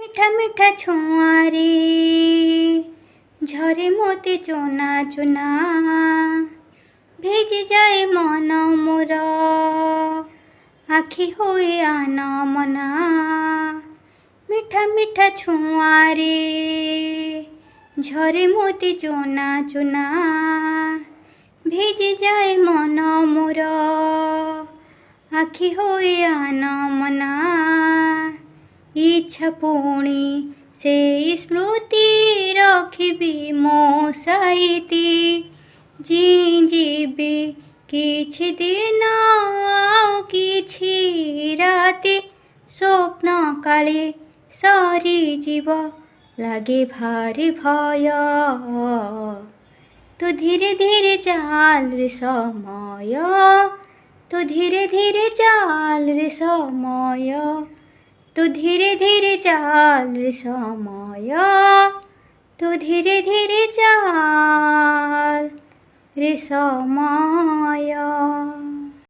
মিঠা মিঠা ছোঁয়ারে ঝরে মোতি চোনা চোনা, ভিজি যায় মন মোর আখি হয়ে আনা মনা। মিঠা মিঠা ছোঁয়ারে ঝরে মোতি চোনা চোনা, ভিজি যায় মন মোর আখি হয়ে আনা মনা। ইচ্ছা পুଣି সেই স্মৃতি ରଖିବି ମୋ ସାଇତି, ଯିବି କିଛି ଦିନ ଆଉ କିଛି ରାତି। ସ୍ୱପ୍ନ କାଳେ ସରିଯିବ ଲାଗେ ଭାରି ଭୟ, ତୁ ଧୀରେ ଧୀରେ ଚାଲ ରେ ସମୟ, ତୁ ଧୀରେ ଧୀରେ ଚାଲ ରେ ସମୟ, तू धीरे धीरे चाल रे समय, तू धीरे धीरे चाल रे समय।